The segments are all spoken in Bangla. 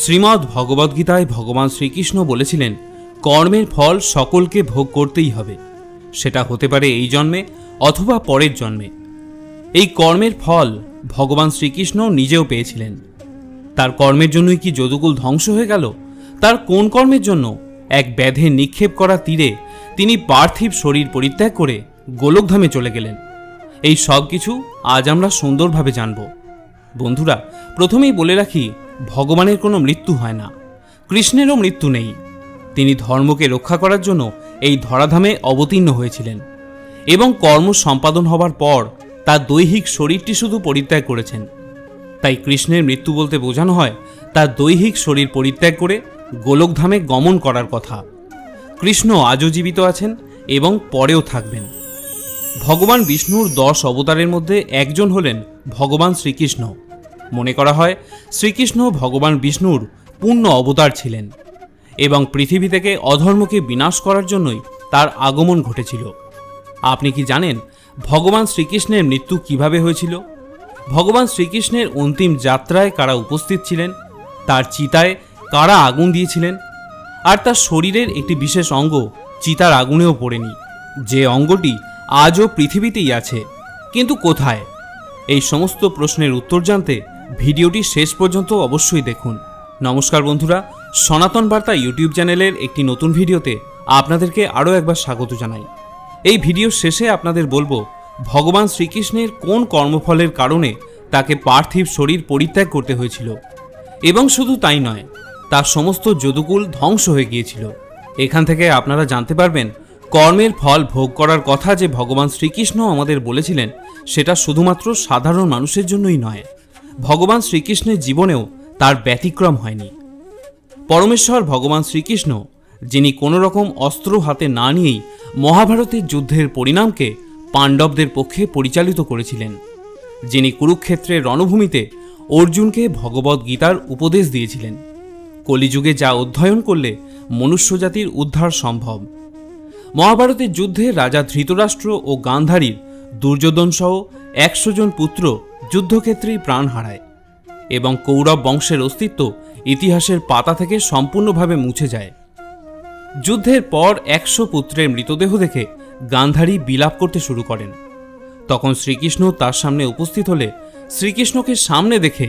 শ্রীমদ্ ভগবদ্গীতায় ভগবান শ্রীকৃষ্ণ বলেছিলেন, কর্মের ফল সকলকে ভোগ করতেই হবে, সেটা হতে পারে এই জন্মে অথবা পরের জন্মে। এই কর্মের ফল ভগবান শ্রীকৃষ্ণ নিজেও পেয়েছিলেন। তার কর্মের জন্যই কি যদুকুল ধ্বংস হয়ে গেল? তার কোন কর্মের জন্য? এক ব্যাধে নিক্ষেপ করা তীরে তিনি পার্থিব শরীর পরিত্যাগ করে গোলকধামে চলে গেলেন। এই সব কিছু আজ আমরা সুন্দরভাবে জানব। বন্ধুরা, প্রথমেই বলে রাখি, ভগবানের কোনো মৃত্যু হয় না, কৃষ্ণেরও মৃত্যু নেই। তিনি ধর্মকে রক্ষা করার জন্য এই ধরাধামে অবতীর্ণ হয়েছিলেন এবং কর্ম সম্পাদন হবার পর তার দৈহিক শরীরটি শুধু পরিত্যাগ করেছেন। তাই কৃষ্ণের মৃত্যু বলতে বোঝানো হয় তার দৈহিক শরীর পরিত্যাগ করে গোলকধামে গমন করার কথা। কৃষ্ণ আজও জীবিত আছেন এবং পরেও থাকবেন। ভগবান বিষ্ণুর 10 অবতারের মধ্যে একজন হলেন ভগবান শ্রীকৃষ্ণ। মনে করা হয় শ্রীকৃষ্ণ ভগবান বিষ্ণুর পূর্ণ অবতার ছিলেন এবং পৃথিবী থেকে অধর্মকে বিনাশ করার জন্যই তার আগমন ঘটেছিল। আপনি কি জানেন ভগবান শ্রীকৃষ্ণের মৃত্যু কিভাবে হয়েছিল? ভগবান শ্রীকৃষ্ণের অন্তিম যাত্রায় কারা উপস্থিত ছিলেন? তার চিতায় কারা আগুন দিয়েছিলেন? আর তার শরীরের একটি বিশেষ অঙ্গ চিতার আগুনেও পড়েনি, যে অঙ্গটি আজও পৃথিবীতেই আছে, কিন্তু কোথায়? এই সমস্ত প্রশ্নের উত্তর জানতে ভিডিওটি শেষ পর্যন্ত অবশ্যই দেখুন। নমস্কার বন্ধুরা, সনাতন বার্তা ইউটিউব চ্যানেলের একটি নতুন ভিডিওতে আপনাদেরকে আরও একবার স্বাগত জানাই। এই ভিডিওর শেষে আপনাদের বলবো ভগবান শ্রীকৃষ্ণের কোন কর্মফলের কারণে তাকে পার্থিব শরীর পরিত্যাগ করতে হয়েছিল, এবং শুধু তাই নয়, তার সমস্ত যদুকুল ধ্বংস হয়ে গিয়েছিল। এখান থেকে আপনারা জানতে পারবেন কর্মের ফল ভোগ করার কথা যে ভগবান শ্রীকৃষ্ণ আমাদের বলেছিলেন, সেটা শুধুমাত্র সাধারণ মানুষের জন্যই নয়, ভগবান শ্রীকৃষ্ণের জীবনেও তার ব্যতিক্রম হয়নি। পরমেশ্বর ভগবান শ্রীকৃষ্ণ, যিনি কোনো রকম অস্ত্র হাতে না নিয়েই মহাভারতের যুদ্ধের পরিণামকে পাণ্ডবদের পক্ষে পরিচালিত করেছিলেন, যিনি কুরুক্ষেত্রের রণভূমিতে অর্জুনকে ভগবদ্গীতার উপদেশ দিয়েছিলেন, কলিযুগে যা অধ্যয়ন করলে মনুষ্যজাতির উদ্ধার সম্ভব। মহাভারতের যুদ্ধে রাজা ধৃতরাষ্ট্র ও গান্ধারীর দুর্যোধন সহ 100 জন পুত্র যুদ্ধক্ষেত্রেই প্রাণ হারায় এবং কৌরব বংশের অস্তিত্ব ইতিহাসের পাতা থেকে সম্পূর্ণভাবে মুছে যায়। যুদ্ধের পর 100 পুত্রের মৃতদেহ দেখে গান্ধারী বিলাপ করতে শুরু করেন। তখন শ্রীকৃষ্ণ তার সামনে উপস্থিত হলে শ্রীকৃষ্ণকে সামনে দেখে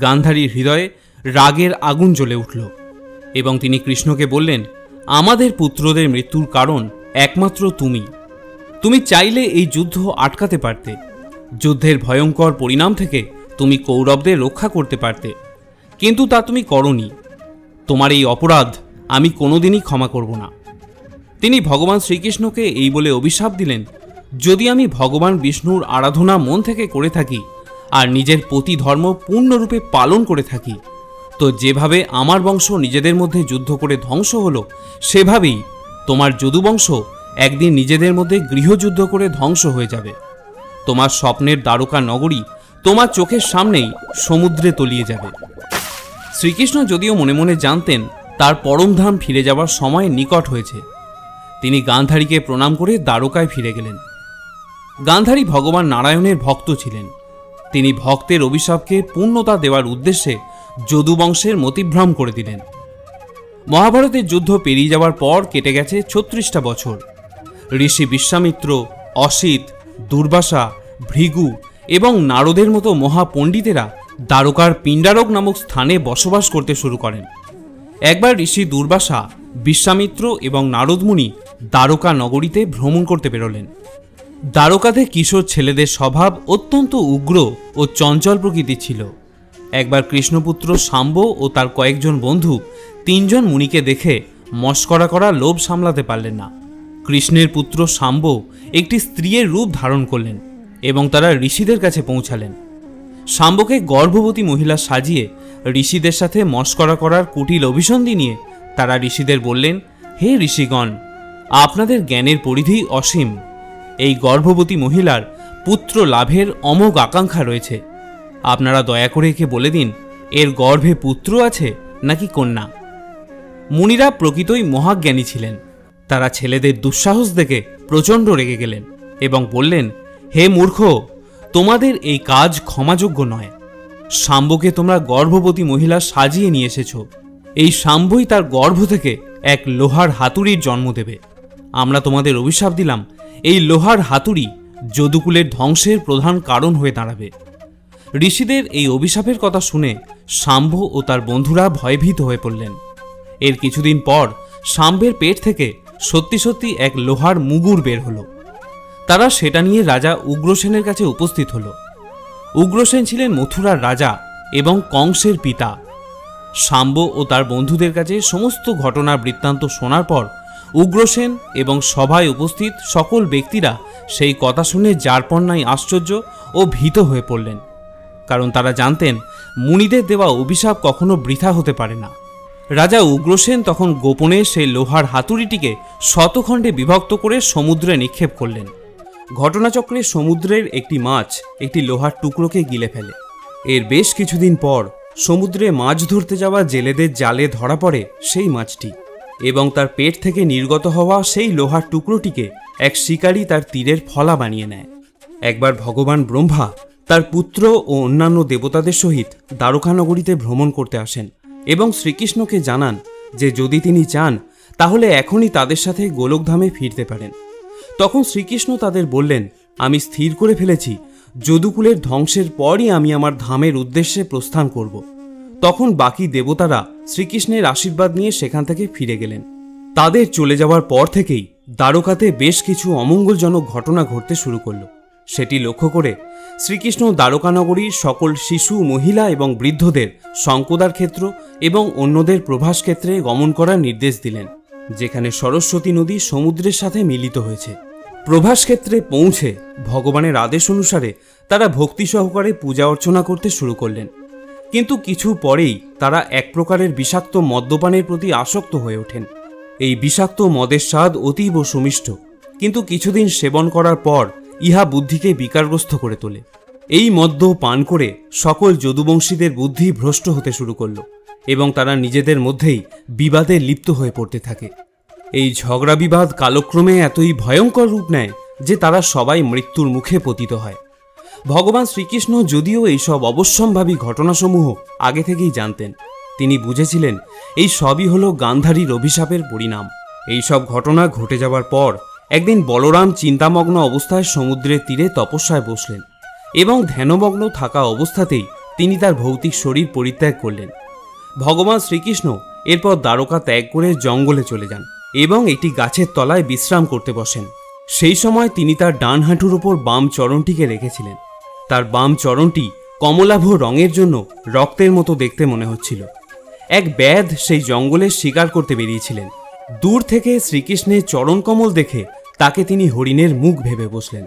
গান্ধারীর হৃদয়ে রাগের আগুন জ্বলে উঠল এবং তিনি কৃষ্ণকে বললেন, আমাদের পুত্রদের মৃত্যুর কারণ একমাত্র তুমি চাইলে এই যুদ্ধ আটকাতে পারতে, যুদ্ধের ভয়ঙ্কর পরিণাম থেকে তুমি কৌরবদের রক্ষা করতে পারতে, কিন্তু তা তুমি করনি। তোমার এই অপরাধ আমি কোনোদিনই ক্ষমা করব না। তিনি ভগবান শ্রীকৃষ্ণকে এই বলে অভিশাপ দিলেন, যদি আমি ভগবান বিষ্ণুর আরাধনা মন থেকে করে থাকি আর নিজের পতি ধর্ম পূর্ণরূপে পালন করে থাকি, তো যেভাবে আমার বংশ নিজেদের মধ্যে যুদ্ধ করে ধ্বংস হলো, সেভাবেই তোমার যদুবংশ একদিন নিজেদের মধ্যে গৃহযুদ্ধ করে ধ্বংস হয়ে যাবে। তোমার স্বপ্নের দ্বারকা নগরী তোমার চোখের সামনেই সমুদ্রে তলিয়ে যাবে। শ্রীকৃষ্ণ যদিও মনে মনে জানতেন তার পরমধাম ফিরে যাওয়ার সময় নিকট হয়েছে, তিনি গান্ধারীকে প্রণাম করে দ্বারকায় ফিরে গেলেন। গান্ধারী ভগবান নারায়ণের ভক্ত ছিলেন। তিনি ভক্তের অভিশাপকে পূর্ণতা দেওয়ার উদ্দেশ্যে যদুবংশের মতিভ্রম করে দিলেন। মহাভারতের যুদ্ধ পেরিয়ে যাওয়ার পর কেটে গেছে 36টা বছর। ঋষি বিশ্বামিত্র, অসিত, দুর্বাসা, ভৃগু এবং নারদের মতো মহাপণ্ডিতেরা দ্বারকার পিণ্ডারক নামক স্থানে বসবাস করতে শুরু করেন। একবার ঋষি দুর্বাসা, বিশ্বামিত্র এবং নারদমুনি দ্বারকা নগরীতে ভ্রমণ করতে বেরোলেন। দ্বারকাতে কিশোর ছেলেদের স্বভাব অত্যন্ত উগ্র ও চঞ্চল প্রকৃতির ছিল। একবার কৃষ্ণপুত্র শাম্ব ও তার কয়েকজন বন্ধু 3 জন মুনিকে দেখে মস্করা করা লোভ সামলাতে পারলেন না। কৃষ্ণের পুত্র শাম্ব একটি স্ত্রীর রূপ ধারণ করলেন এবং তারা ঋষিদের কাছে পৌঁছালেন। শাম্বকে গর্ভবতী মহিলা সাজিয়ে ঋষিদের সাথে মস্করা করার কুটিল অভিসন্ধি নিয়ে তারা ঋষিদের বললেন, হে ঋষিগণ, আপনাদের জ্ঞানের পরিধি অসীম। এই গর্ভবতী মহিলার পুত্র লাভের অমোঘ আকাঙ্ক্ষা রয়েছে। আপনারা দয়া করে একে বলে দিন, এর গর্ভে পুত্র আছে নাকি কন্যা। মুনিরা প্রকৃতই মহাজ্ঞানী ছিলেন। তারা ছেলেদের দুঃসাহস দেখে প্রচণ্ড রেগে গেলেন এবং বললেন, হে মূর্খ, তোমাদের এই কাজ ক্ষমাযোগ্য নয়। শাম্বকে তোমরা গর্ভবতী মহিলা সাজিয়ে নিয়ে এসেছ। এই শাম্বই তার গর্ভ থেকে এক লোহার হাতুড়ির জন্ম দেবে। আমরা তোমাদের অভিশাপ দিলাম, এই লোহার হাতুড়ি যদুকুলের ধ্বংসের প্রধান কারণ হয়ে দাঁড়াবে। ঋষিদের এই অভিশাপের কথা শুনে শাম্ব ও তার বন্ধুরা ভয়ভীত হয়ে পড়লেন। এর কিছুদিন পর শাম্বের পেট থেকে সত্যি সত্যি এক লোহার মুগুর বের হলো। তারা সেটা নিয়ে রাজা উগ্রসেনের কাছে উপস্থিত হলো। উগ্রসেন ছিলেন মথুরার রাজা এবং কংসের পিতা। শাম্ব ও তার বন্ধুদের কাছে সমস্ত ঘটনার বৃত্তান্ত শোনার পর উগ্রসেন এবং সভায় উপস্থিত সকল ব্যক্তিরা সেই কথা শুনে যারপরনাই আশ্চর্য ও ভীত হয়ে পড়লেন, কারণ তারা জানতেন মুনিদের দেওয়া অভিশাপ কখনো বৃথা হতে পারে না। রাজা উগ্রসেন তখন গোপনে সেই লোহার হাতুড়িটিকে শতখণ্ডে বিভক্ত করে সমুদ্রে নিক্ষেপ করলেন। ঘটনাচক্রে সমুদ্রের একটি মাছ একটি লোহার টুকরোকে গিলে ফেলে। এর বেশ কিছুদিন পর সমুদ্রে মাছ ধরতে যাওয়া জেলেদের জালে ধরা পড়ে সেই মাছটি, এবং তার পেট থেকে নির্গত হওয়া সেই লোহার টুকরোটিকে এক শিকারী তার তীরের ফলা বানিয়ে নেয়। একবার ভগবান ব্রহ্মা তার পুত্র ও অন্যান্য দেবতাদের সহিত দ্বারকানগরীতে ভ্রমণ করতে আসেন এবং শ্রীকৃষ্ণকে জানান যে যদি তিনি চান তাহলে এখনই তাদের সাথে গোলকধামে ফিরতে পারেন। তখন শ্রীকৃষ্ণ তাদের বললেন, আমি স্থির করে ফেলেছি যদুকুলের ধ্বংসের পরই আমি আমার ধামের উদ্দেশ্যে প্রস্থান করব। তখন বাকি দেবতারা শ্রীকৃষ্ণের আশীর্বাদ নিয়ে সেখান থেকে ফিরে গেলেন। তাদের চলে যাওয়ার পর থেকেই দ্বারকাতে বেশ কিছু অমঙ্গলজনক ঘটনা ঘটতে শুরু করল। সেটি লক্ষ্য করে শ্রীকৃষ্ণ দ্বারকানগরীর সকল শিশু, মহিলা এবং বৃদ্ধদের শঙ্কদার ক্ষেত্র এবং অন্যদের প্রভাস ক্ষেত্রে গমন করার নির্দেশ দিলেন, যেখানে সরস্বতী নদী সমুদ্রের সাথে মিলিত হয়েছে। প্রভাস ক্ষেত্রে পৌঁছে ভগবানের আদেশ অনুসারে তারা ভক্তি সহকারে পূজা অর্চনা করতে শুরু করলেন। কিন্তু কিছু পরেই তারা এক প্রকারের বিষাক্ত মদ্যপানের প্রতি আসক্ত হয়ে ওঠেন। এই বিষাক্ত মদের স্বাদ অতীব সুমিষ্ট, কিন্তু কিছুদিন সেবন করার পর ইহা বুদ্ধিকে বিকারগ্রস্ত করে তোলে। এই মদ্য পান করে সকল যদুবংশীদের বুদ্ধি ভ্রষ্ট হতে শুরু করল এবং তারা নিজেদের মধ্যেই বিবাদে লিপ্ত হয়ে পড়তে থাকে। এই ঝগড়া বিবাদ কালক্রমে এতই ভয়ঙ্কর রূপ নেয় যে তারা সবাই মৃত্যুর মুখে পতিত হয়। ভগবান শ্রীকৃষ্ণ যদিও এইসব অবশ্যম্ভাবী ঘটনাসমূহ আগে থেকেই জানতেন, তিনি বুঝেছিলেন এই সবই হল গান্ধারীর অভিশাপের পরিণাম। এই সব ঘটনা ঘটে যাওয়ার পর একদিন বলরাম চিন্তামগ্ন অবস্থায় সমুদ্রের তীরে তপস্যায় বসলেন এবং ধ্যানমগ্ন থাকা অবস্থাতেই তিনি তার ভৌতিক শরীর পরিত্যাগ করলেন। ভগবান শ্রীকৃষ্ণ এরপর দ্বারকা ত্যাগ করে জঙ্গলে চলে যান এবং একটি গাছের তলায় বিশ্রাম করতে বসেন। সেই সময় তিনি তার ডান হাঁটুর উপর বাম চরণটিকে রেখেছিলেন। তার বাম চরণটি কমলাভ রঙের জন্য রক্তের মতো দেখতে মনে হচ্ছিল। এক ব্যাধ সেই জঙ্গলে শিকার করতে বেরিয়েছিলেন। দূর থেকে শ্রীকৃষ্ণের চরণ কমল দেখে তাকে তিনি হরিণের মুখ ভেবে বসলেন।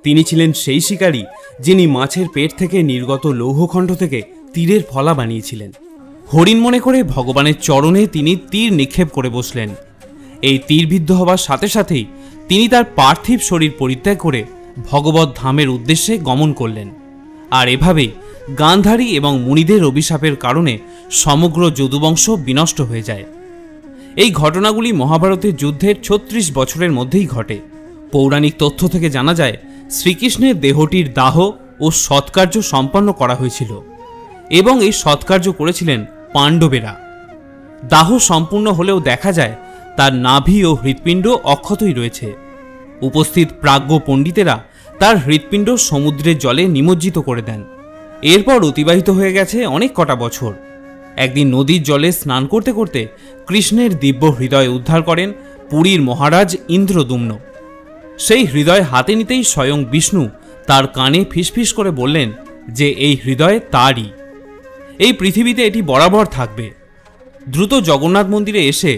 তিনি ছিলেন সেই শিকারী যিনি মাছের পেট থেকে নির্গত লৌহখণ্ড থেকে তীরের ফলা বানিয়েছিলেন। হরিণ মনে করে ভগবানের চরণে তিনি তীর নিক্ষেপ করে বসলেন। এই তীরবিদ্ধ হওয়ার সাথে সাথেই তিনি তার পার্থিব শরীর পরিত্যাগ করে ভগবত ধামের উদ্দেশ্যে গমন করলেন। আর এভাবেই গান্ধারী এবং মুনিদের অভিশাপের কারণে সমগ্র যদুবংশ বিনষ্ট হয়ে যায়। এই ঘটনাগুলি মহাভারতের যুদ্ধের ৩৬ বছরের মধ্যেই ঘটে। পৌরাণিক তথ্য থেকে জানা যায় শ্রীকৃষ্ণের দেহটির দাহ ও সৎকার্য সম্পন্ন করা হয়েছিল এবং এই সৎকার্য করেছিলেন পাণ্ডবেরা। দাহ সম্পূর্ণ হলেও দেখা যায় তার নাভি ও হৃৎপিণ্ড অক্ষতই রয়েছে। উপস্থিত প্রাজ্ঞ পণ্ডিতেরা তার হৃৎপিণ্ড সমুদ্রের জলে নিমজ্জিত করে দেন। এরপর অতিবাহিত হয়ে গেছে অনেক কটা বছর। একদিন নদীর জলে স্নান করতে করতে কৃষ্ণের দিব্য হৃদয় উদ্ধার করেন পুরীর মহারাজ ইন্দ্রদুম্ন। সেই হৃদয় হাতে নিতেই স্বয়ং বিষ্ণু তার কানে ফিসফিস করে বললেন যে এই হৃদয় তারই, এই পৃথিবীতে এটি বরাবর থাকবে। দ্রুত জগন্নাথ মন্দিরে এসে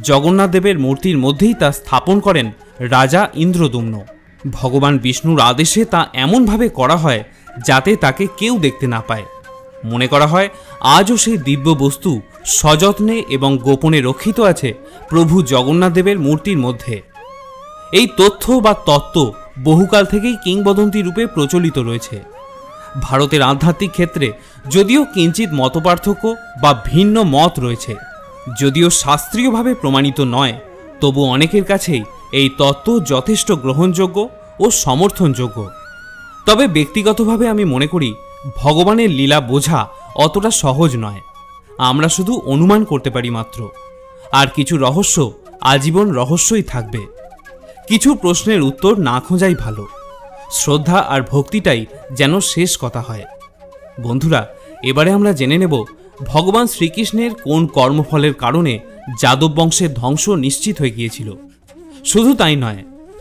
জগন্নাথ দেবের মূর্তির মধ্যেই তা স্থাপন করেন রাজা ইন্দ্রদুম্ন। ভগবান বিষ্ণুর আদেশে তা এমনভাবে করা হয় যাতে তাকে কেউ দেখতে না পায়। মনে করা হয় আজও সেই দিব্য বস্তু সযত্নে এবং গোপনে রক্ষিত আছে প্রভু জগন্নাথ দেবের মূর্তির মধ্যে। এই তথ্য বা তত্ত্ব বহুকাল থেকেই কিংবদন্তি রূপে প্রচলিত রয়েছে। ভারতের আধ্যাত্মিক ক্ষেত্রে যদিও কিঞ্চিত মতপার্থক্য বা ভিন্ন মত রয়েছে, যদিও শাস্ত্রীয়ভাবে প্রমাণিত নয়, তবু অনেকের কাছেই এই তত্ত্ব যথেষ্ট গ্রহণযোগ্য ও সমর্থনযোগ্য। তবে ব্যক্তিগতভাবে আমি মনে করি ভগবানের লীলা বোঝা অতটা সহজ নয়। আমরা শুধু অনুমান করতে পারি মাত্র। আর কিছু রহস্য আজীবন রহস্যই থাকবে। কিছু প্রশ্নের উত্তর না খোঁজাই ভালো। শ্রদ্ধা আর ভক্তিটাই যেন শেষ কথা হয়। বন্ধুরা, এবারে আমরা জেনে নেব ভগবান শ্রীকৃষ্ণের কোন কর্মফলের কারণে যাদব বংশের ধ্বংস নিশ্চিত হয়ে গিয়েছিল। শুধু তাই নয়,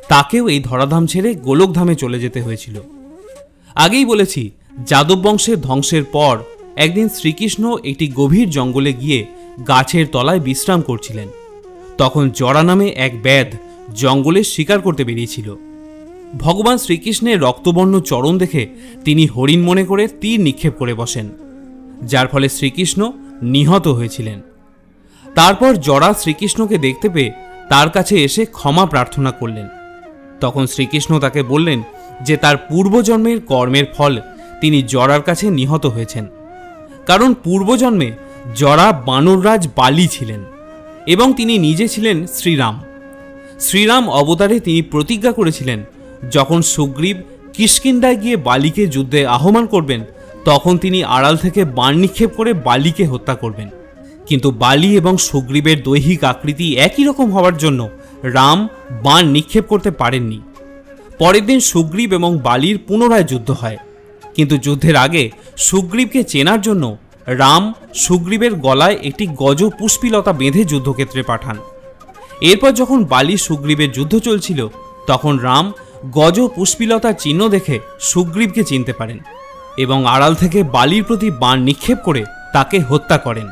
তাকেও এই ধরাধাম ছেড়ে গোলকধামে চলে যেতে হয়েছিল। আগেই বলেছি, যাদব বংশের ধ্বংসের পর একদিন শ্রীকৃষ্ণ একটি গভীর জঙ্গলে গিয়ে গাছের তলায় বিশ্রাম করছিলেন। তখন জরা নামে এক ব্যাধ জঙ্গলে শিকার করতে বেরিয়েছিল। ভগবান শ্রীকৃষ্ণের রক্তবর্ণ চরণ দেখে তিনি হরিণ মনে করে তীর নিক্ষেপ করে বসেন, যার ফলে শ্রীকৃষ্ণ নিহত হয়েছিলেন। তারপর জরা শ্রীকৃষ্ণকে দেখতে পেয়ে তার কাছে এসে ক্ষমা প্রার্থনা করলেন। তখন শ্রীকৃষ্ণ তাকে বললেন যে তার পূর্বজন্মের কর্মের ফল তিনি জরার কাছে নিহত হয়েছেন। কারণ পূর্বজন্মে জরা বানররাজ বালি ছিলেন এবং তিনি নিজে ছিলেন শ্রীরাম। শ্রীরাম অবতারে তিনি প্রতিজ্ঞা করেছিলেন, যখন সুগ্রীব কিষ্কিন্ধায় গিয়ে বালিকে যুদ্ধে আহ্বান করবেন, তখন তিনি আড়াল থেকে বাণ নিক্ষেপ করে বালিকে হত্যা করবেন। কিন্তু বালি এবং সুগ্রীবের দৈহিক আকৃতি একই রকম হওয়ার জন্য রাম বাণ নিক্ষেপ করতে পারেননি। পরের দিন সুগ্রীব এবং বালির পুনরায় যুদ্ধ হয়। কিন্তু যুদ্ধের আগে সুগ্রীবকে চেনার জন্য রাম সুগ্রীবের গলায় একটি গজ পুষ্পিলতা বেঁধে যুদ্ধক্ষেত্রে পাঠান। এরপর যখন বালি সুগ্রীবের যুদ্ধ চলছিল, তখন রাম গজ পুষ্পিলতার চিহ্ন দেখে সুগ্রীবকে চিনতে পারেন এবং আড়াল থেকে বালির প্রতি বাণ নিক্ষেপ করে তাকে হত্যা করেন।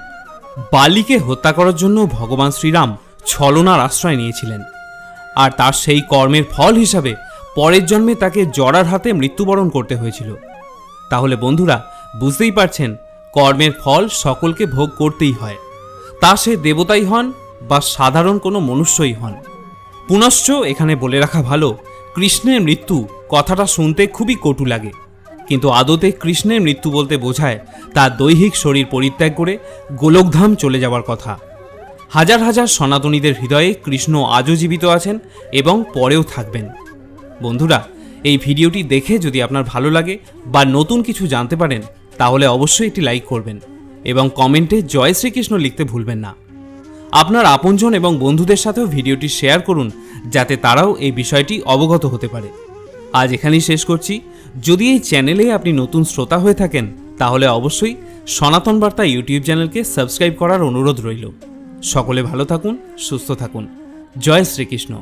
বালিকে হত্যা করার জন্য ভগবান শ্রীরাম ছলনার আশ্রয় নিয়েছিলেন, আর তার সেই কর্মের ফল হিসাবে পরের জন্মে তাকে জরার হাতে মৃত্যুবরণ করতে হয়েছিল। তাহলে বন্ধুরা, বুঝতেই পারছেন, কর্মের ফল সকলকে ভোগ করতেই হয়, তা সে দেবতাই হন বা সাধারণ কোনো মনুষ্যই হন। পুনশ্চ এখানে বলে রাখা ভালো, কৃষ্ণের মৃত্যু কথাটা শুনতে খুবই কটু লাগে, কিন্তু আদতে কৃষ্ণের মৃত্যু বলতে বোঝায় তার দৈহিক শরীর পরিত্যাগ করে গোলকধাম চলে যাওয়ার কথা। হাজার হাজার সনাতনীদের হৃদয়ে কৃষ্ণ আজও জীবিত আছেন এবং পরেও থাকবেন। বন্ধুরা, এই ভিডিওটি দেখে যদি আপনার ভালো লাগে বা নতুন কিছু জানতে পারেন, তাহলে অবশ্যই একটি লাইক করবেন এবং কমেন্টে জয় শ্রীকৃষ্ণ লিখতে ভুলবেন না। আপনার আপনজন এবং বন্ধুদের সাথেও ভিডিওটি শেয়ার করুন, যাতে তারাও এই বিষয়টি অবগত হতে পারে। আজ এখানেই শেষ করছি। যদি এই চ্যানেলে আপনি নতুন শ্রোতা হয়ে থাকেন, তাহলে অবশ্যই সনাতন বার্তা ইউটিউব চ্যানেলকে সাবস্ক্রাইব করার অনুরোধ রইল। সকলে ভালো থাকুন, সুস্থ থাকুন। জয় শ্রীকৃষ্ণ।